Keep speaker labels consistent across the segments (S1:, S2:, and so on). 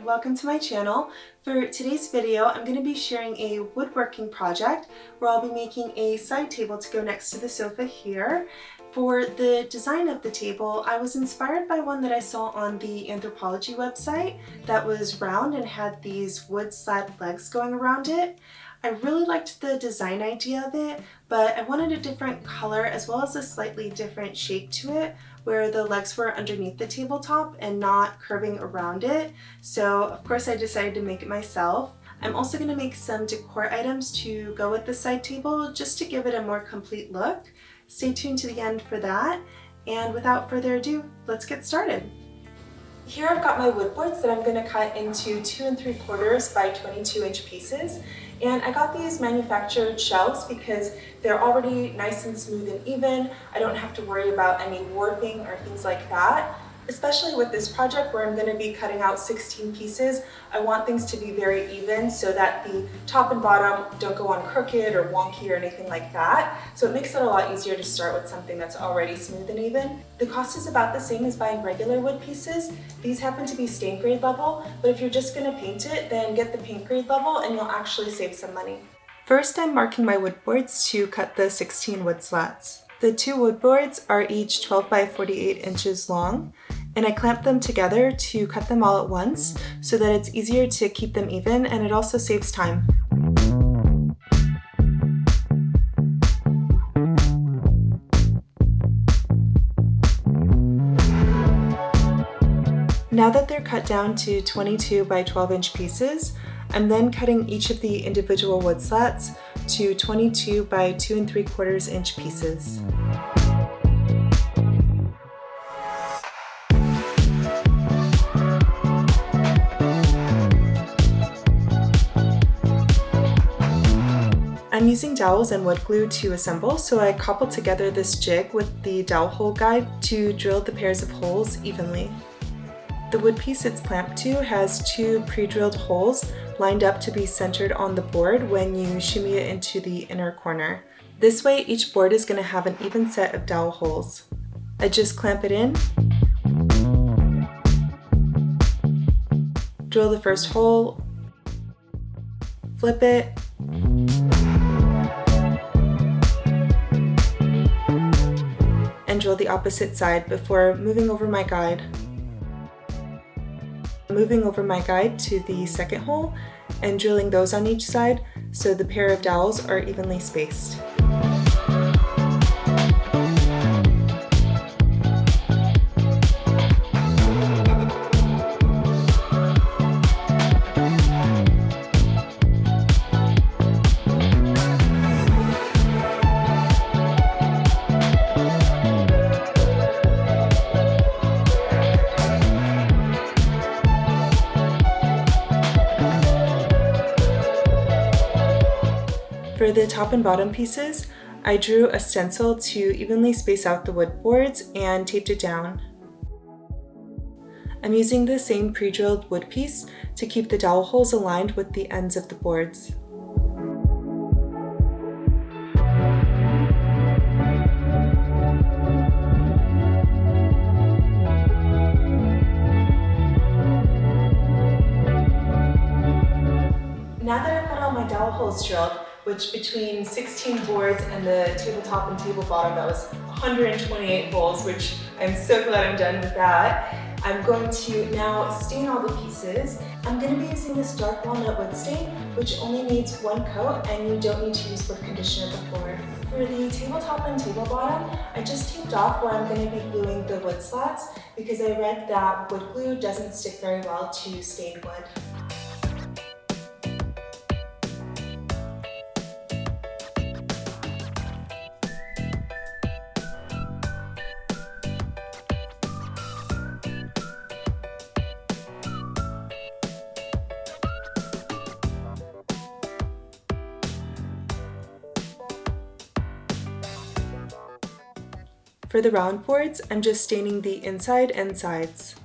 S1: welcome to my channel. For today's video, I'm going to be sharing a woodworking project where I'll be making a side table to go next to the sofa here. For the design of the table, I was inspired by one that I saw on the Anthropology website that was round and had these wood slat legs going around it. I really liked the design idea of it, but I wanted a different color as well as a slightly different shape to it, where the legs were underneath the tabletop and not curving around it. So of course I decided to make it myself. I'm also going to make some decor items to go with the side table just to give it a more complete look. Stay tuned to the end for that, and without further ado, let's get started. Here I've got my wood boards that I'm going to cut into 2 3/4 by 22-inch pieces. And I got these manufactured shelves because they're already nice and smooth and even. I don't have to worry about any warping or things like that. Especially with this project where I'm going to be cutting out 16 pieces, I want things to be very even so that the top and bottom don't go on crooked or wonky or anything like that. So it makes it a lot easier to start with something that's already smooth and even. The cost is about the same as buying regular wood pieces. These happen to be stain grade level, but if you're just going to paint it, then get the paint grade level and you'll actually save some money. First, I'm marking my wood boards to cut the 16 wood slats. The 2 wood boards are each 12 by 48 inches long, and I clamp them together to cut them all at once so that it's easier to keep them even, and it also saves time. Now that they're cut down to 22 by 12 inch pieces, I'm then cutting each of the individual wood slats to 22 by 2 3/4 inch pieces. I'm using dowels and wood glue to assemble, so I cobbled together this jig with the dowel hole guide to drill the pairs of holes evenly. The wood piece it's clamped to has 2 pre-drilled holes lined up to be centered on the board when you shimmy it into the inner corner. This way each board is going to have an even set of dowel holes. I just clamp it in, drill the first hole, flip it, and drill the opposite side before moving over my guide to the second hole and drilling those on each side so the pair of dowels are evenly spaced. For the top and bottom pieces, I drew a stencil to evenly space out the wood boards and taped it down. I'm using the same pre-drilled wood piece to keep the dowel holes aligned with the ends of the boards. Now that I've got all my dowel holes drilled, which between 16 boards and the tabletop and table bottom, that was 128 holes, which I'm so glad I'm done with that. I'm going to now stain all the pieces. I'm going to be using this dark walnut wood stain, which only needs 1 coat, and you don't need to use wood conditioner before. For the tabletop and table bottom, I just taped off where I'm going to be gluing the wood slats because I read that wood glue doesn't stick very well to stained wood. For the round boards, I'm just staining the inside and sides.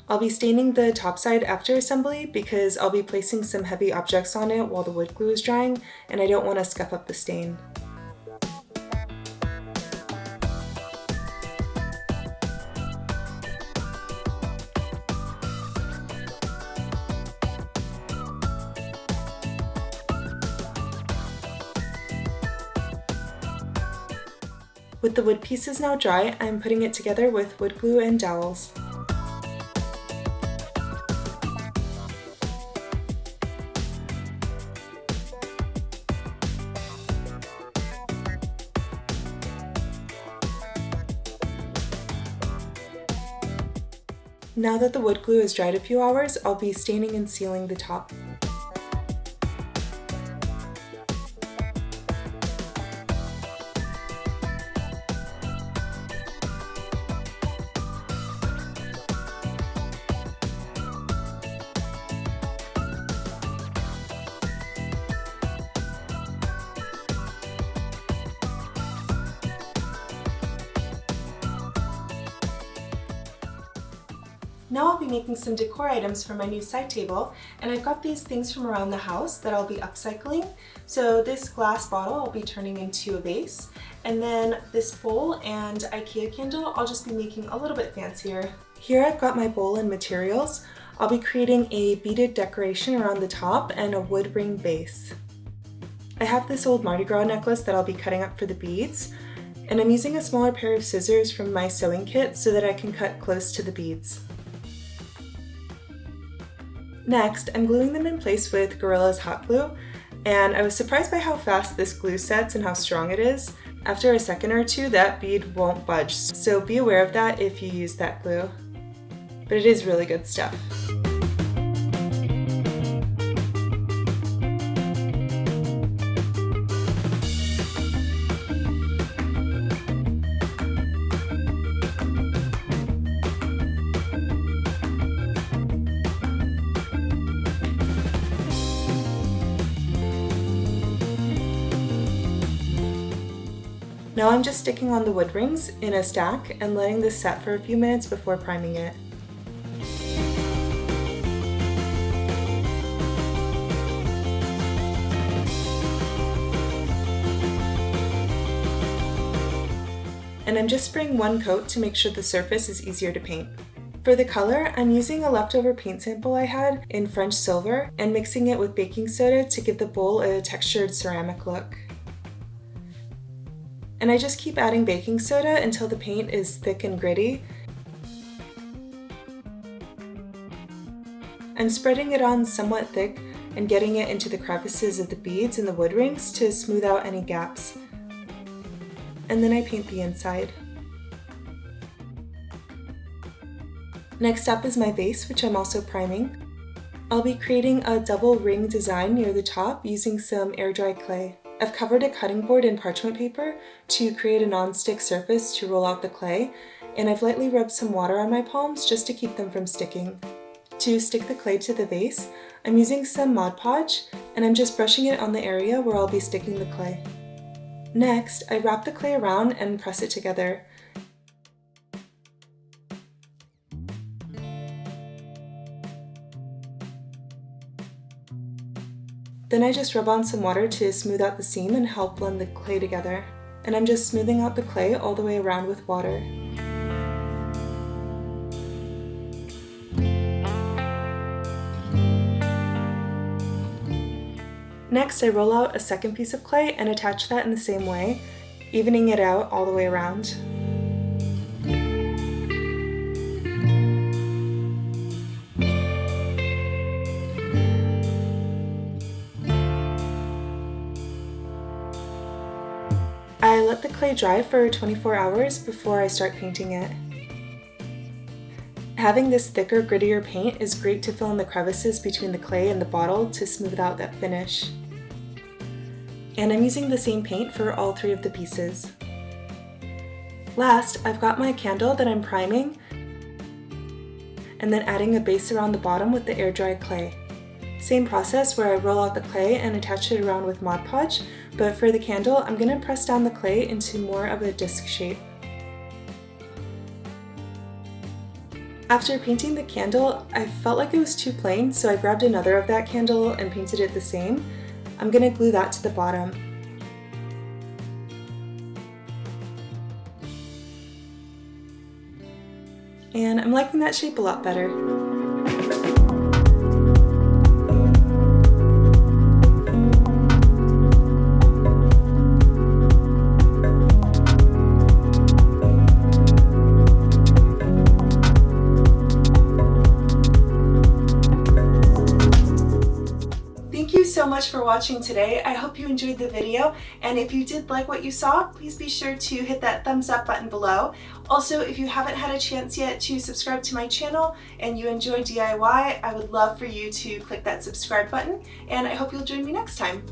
S1: I'll be staining the top side after assembly because I'll be placing some heavy objects on it while the wood glue is drying, and I don't want to scuff up the stain. With the wood pieces now dry, I'm putting it together with wood glue and dowels. Now that the wood glue has dried a few hours, I'll be staining and sealing the top. Now I'll be making some decor items for my new side table, and I've got these things from around the house that I'll be upcycling. So this glass bottle I'll be turning into a vase, and then this bowl and IKEA candle I'll just be making a little bit fancier. Here I've got my bowl and materials. I'll be creating a beaded decoration around the top and a wood ring base. I have this old Mardi Gras necklace that I'll be cutting up for the beads, and I'm using a smaller pair of scissors from my sewing kit so that I can cut close to the beads. Next, I'm gluing them in place with Gorilla's hot glue, and I was surprised by how fast this glue sets and how strong it is. After a second or two, that bead won't budge, so be aware of that if you use that glue. But it is really good stuff. Now I'm just sticking on the wood rings in a stack and letting this set for a few minutes before priming it. And I'm just spraying one coat to make sure the surface is easier to paint. For the color, I'm using a leftover paint sample I had in French silver and mixing it with baking soda to give the bowl a textured ceramic look. And I just keep adding baking soda until the paint is thick and gritty. I'm spreading it on somewhat thick and getting it into the crevices of the beads and the wood rings to smooth out any gaps. And then I paint the inside. Next up is my vase, which I'm also priming. I'll be creating a double ring design near the top using some air dry clay. I've covered a cutting board in parchment paper to create a non-stick surface to roll out the clay, and I've lightly rubbed some water on my palms just to keep them from sticking. To stick the clay to the vase, I'm using some Mod Podge, and I'm just brushing it on the area where I'll be sticking the clay. Next, I wrap the clay around and press it together. Then I just rub on some water to smooth out the seam and help blend the clay together. And I'm just smoothing out the clay all the way around with water. Next, I roll out a second piece of clay and attach that in the same way, evening it out all the way around. I let the clay dry for 24 hours before I start painting it. Having this thicker, grittier paint is great to fill in the crevices between the clay and the bottle to smooth out that finish. And I'm using the same paint for all three of the pieces. Last, I've got my candle that I'm priming and then adding a base around the bottom with the air dried clay. Same process where I roll out the clay and attach it around with Mod Podge, but for the candle, I'm going to press down the clay into more of a disc shape. After painting the candle, I felt like it was too plain, so I grabbed another of that candle and painted it the same. I'm going to glue that to the bottom. And I'm liking that shape a lot better. you so much for watching today. I hope you enjoyed the video, and if you did like what you saw, please be sure to hit that thumbs up button below. Also, if you haven't had a chance yet to subscribe to my channel and you enjoy DIY, I would love for you to click that subscribe button, and I hope you'll join me next time.